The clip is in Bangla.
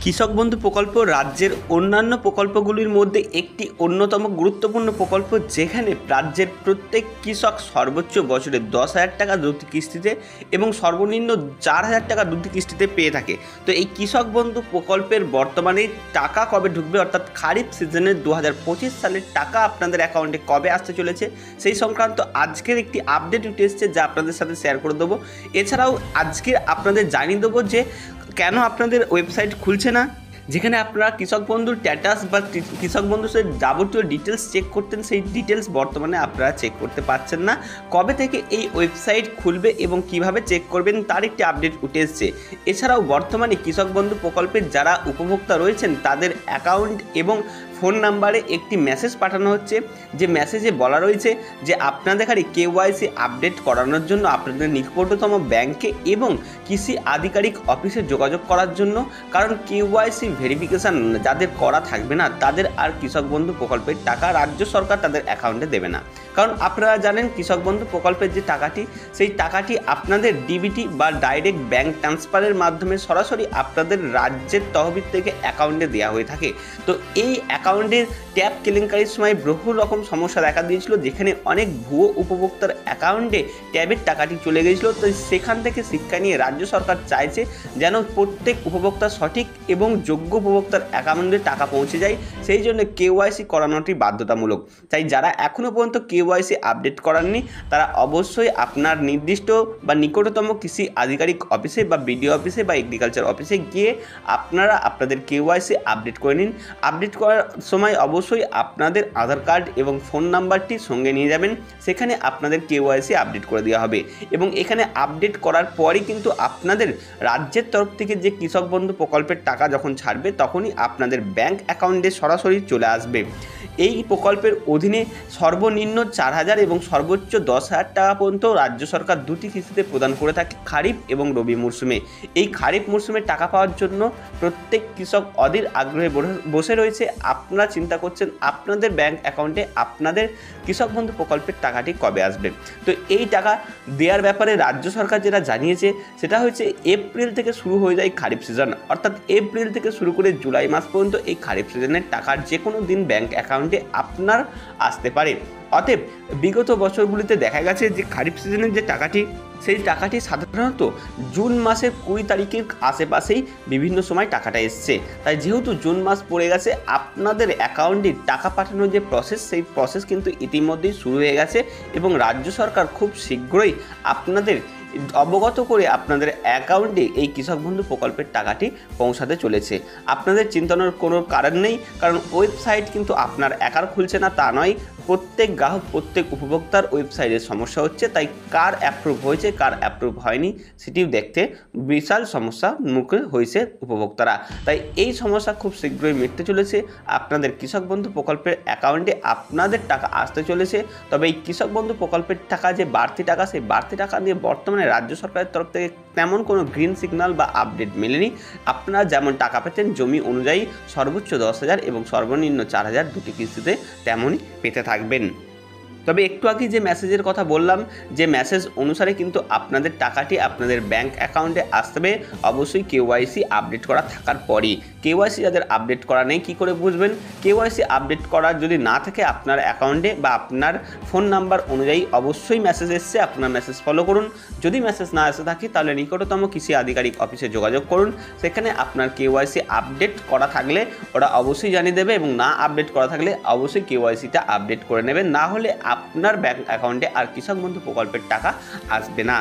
কৃষক বন্ধু প্রকল্প রাজ্যের অন্যান্য প্রকল্পগুলির মধ্যে একটি অন্যতম গুরুত্বপূর্ণ প্রকল্প, যেখানে রাজ্যের প্রত্যেক কৃষক সর্বোচ্চ বছরে 10,000 টাকা দুটি কিস্তিতে এবং সর্বনিম্ন 4,000 টাকা দুটি কিস্তিতে পেয়ে থাকে। তো এই কৃষক বন্ধু প্রকল্পের বর্তমানে টাকা কবে ঢুকবে, অর্থাৎ খারিফ সিজনের 2025 সালের টাকা আপনাদের অ্যাকাউন্টে কবে আসতে চলেছে, সেই সংক্রান্ত আজকের একটি আপডেট উঠে এসেছে, যা আপনাদের সাথে শেয়ার করে দেবো। এছাড়াও আজকে আপনাদের জানিয়ে দেবো যে কেন আপনাদের ওয়েবসাইট খুলছে না, যেখানে আপনারা কৃষক বন্ধুর স্ট্যাটাস বা কৃষক বন্ধুর সাথে যাবতীয় ডিটেলস চেক করতেন, সেই ডিটেলস বর্তমানে আপনারা চেক করতে পারছেন না। কবে থেকে এই ওয়েবসাইট খুলবে এবং কিভাবে চেক করবেন তার একটি আপডেট উঠে এসেছে। এছাড়াও বর্তমানে কৃষক বন্ধু প্রকল্পের যারা উপভোক্তা রয়েছেন তাদের অ্যাকাউন্ট এবং ফোন নাম্বারে একটি মেসেজ পাঠানো হচ্ছে, যে মেসেজে বলা রয়েছে যে আপনাদের কেওয়াইসি আপডেট করানোর জন্য আপনাদের নিকটতম ব্যাংকে এবং কৃষি আধিকারিক অফিসে যোগাযোগ করার জন্য, কারণ কেওয়াইসি ভেরিফিকেশান যাদের করা থাকবে না তাদের আর কৃষক বন্ধু প্রকল্পের টাকা রাজ্য সরকার তাদের অ্যাকাউন্টে দেবে না। কারণ আপনারা জানেন কৃষক বন্ধু প্রকল্পের যে টাকাটি, সেই টাকাটি আপনাদের ডিবিটি বা ডাইরেক্ট ব্যাংক ট্রান্সফারের মাধ্যমে সরাসরি আপনাদের রাজ্যের তহবিল থেকে অ্যাকাউন্টে দেওয়া হয়ে থাকে। তো এই অ্যাকাউন্টের ট্যাপ কেলেঙ্কারির সময় বহু রকম সমস্যা দেখা দিয়েছিল, যেখানে অনেক ভুয়ো উপভোক্তার অ্যাকাউন্টে ট্যাবের টাকাটি চলে গিয়েছিল। তো সেখান থেকে শিক্ষা নিয়ে রাজ্য সরকার চাইছে যেন প্রত্যেক উপভোক্তা সঠিক এবং যোগ্য উপভোক্তার অ্যাকাউন্টে টাকা পৌঁছে যায়, সেই জন্য কেওয়াইসি করানোটি বাধ্যতামূলক। তাই যারা এখনও পর্যন্ত কেওয়াইসি আপডেট করাননি তারা অবশ্যই আপনার নির্দিষ্ট বা নিকটতম কৃষি আধিকারিক অফিসে বা বিডিও অফিসে বা এগ্রিকালচার অফিসে গিয়ে আপনারা আপনাদের কেওয়াইসি আপডেট করে নিন। আপডেট করার সময় অবশ্যই আপনাদের আধার কার্ড এবং ফোন নাম্বারটি সঙ্গে নিয়ে যাবেন, সেখানে আপনাদের কেওয়াইসি আপডেট করে দেওয়া হবে। এবং এখানে আপডেট করার পরই কিন্তু আপনাদের রাজ্যের তরফ থেকে যে কৃষক বন্ধু প্রকল্পের টাকা যখন ছাড়বে তখনই আপনাদের ব্যাংক অ্যাকাউন্টে সরাসরি চলে আসবে। এই প্রকল্পের অধীনে সর্বনিম্ন 4,000 এবং সর্বোচ্চ 10,000 টাকা পর্যন্ত রাজ্য সরকার দুটি কিস্তিতে প্রদান করে থাকে খারিফ এবং রবি মরশুমে। এই খারিফ মরশুমে টাকা পাওয়ার জন্য প্রত্যেক কৃষক অধীর আগ্রহে বসে রয়েছে। আপনারা চিন্তা করছেন আপনাদের ব্যাংক অ্যাকাউন্টে আপনাদের কৃষক বন্ধু প্রকল্পের টাকাটি কবে আসবে। তো এই টাকা দেওয়ার ব্যাপারে রাজ্য সরকার যেটা জানিয়েছে সেটা হচ্ছে এপ্রিল থেকে শুরু হয়ে যায় খারিফ সিজন, অর্থাৎ এপ্রিল থেকে শুরু করে জুলাই মাস পর্যন্ত এই খারিফ সিজনের টাকার যে কোনো দিন ব্যাংক অ্যাকাউন্টে আপনার আসতে পারে। অতএব বিগত বছরগুলিতে দেখা গেছে যে খারিফ সিজনের যে টাকাটি, সেই টাকাটি সাধারণত জুন মাসের 20 তারিখের আশেপাশেই বিভিন্ন সময় টাকাটা এসছে। তাই যেহেতু জুন মাস পড়ে গেছে, আপনাদের অ্যাকাউন্টে টাকা পাঠানোর যে প্রসেস, সেই প্রসেস কিন্তু ইতিমধ্যেই শুরু হয়ে গেছে এবং রাজ্য সরকার খুব শীঘ্রই আপনাদের অবগত করে আপনাদের অ্যাকাউন্টে এই কৃষক বন্ধু প্রকল্পের টাকাটি পৌঁছাতে চলেছে। আপনাদের চিন্তানোর কোনো কারণ নেই, কারণ ওয়েবসাইট কিন্তু আপনার একার খুলছে না তা নয়, প্রত্যেক গ্রাহক প্রত্যেক উপভোক্তার ওয়েবসাইটের সমস্যা হচ্ছে। তাই কার অ্যাপ্রুভ হয়েছে কার অ্যাপ্রুভ হয়নি সেটিও দেখতে বিশাল সমস্যা মুখে হয়েছে উপভোক্তারা। তাই এই সমস্যা খুব শীঘ্রই মিটতে চলেছে। আপনাদের কৃষক বন্ধু প্রকল্পের অ্যাকাউন্টে আপনাদের টাকা আসতে চলেছে। তবে এই কৃষক বন্ধু প্রকল্পের টাকা যে বাড়তি টাকা, সেই বাড়তি টাকা দিয়ে বর্তমানে রাজ্য সরকারের তরফ থেকে তেমন কোনো গ্রিন সিগন্যাল বা আপডেট মেলেনি। আপনারা যেমন টাকা পেতেন জমি অনুযায়ী সর্বোচ্চ 10,000 এবং সর্বনিম্ন 4,000 দুটি কিস্তিতে তেমনই পেতে থাকবেন। তবে একটু আগে যে মেসেজের কথা বললাম, যে মেসেজ অনুসারে কিন্তু আপনাদের টাকাটি আপনাদের ব্যাংক অ্যাকাউন্টে আসবে অবশ্যই কেওয়াইসি আপডেট করা থাকার পরই। কেওয়াইসি যাদের আপডেট করা নেই কী করে বুঝবেন? কেওয়াইসি আপডেট করা যদি না থাকে আপনার অ্যাকাউন্টে বা আপনার ফোন নাম্বার অনুযায়ী অবশ্যই মেসেজ এসছে, আপনার মেসেজ ফলো করুন। যদি মেসেজ না এসে থাকে তাহলে নিকটতম কৃষি আধিকারিক অফিসে যোগাযোগ করুন, সেখানে আপনার কেওয়াইসি আপডেট করা থাকলে ওরা অবশ্যই জানিয়ে দেবে এবং না আপডেট করা থাকলে অবশ্যই কেওয়াইসিটা আপডেট করে নেবেন, না হলে আপনার ব্যাংক অ্যাকাউন্টে আর কৃষক বন্ধু প্রকল্পের টাকা আসবে না।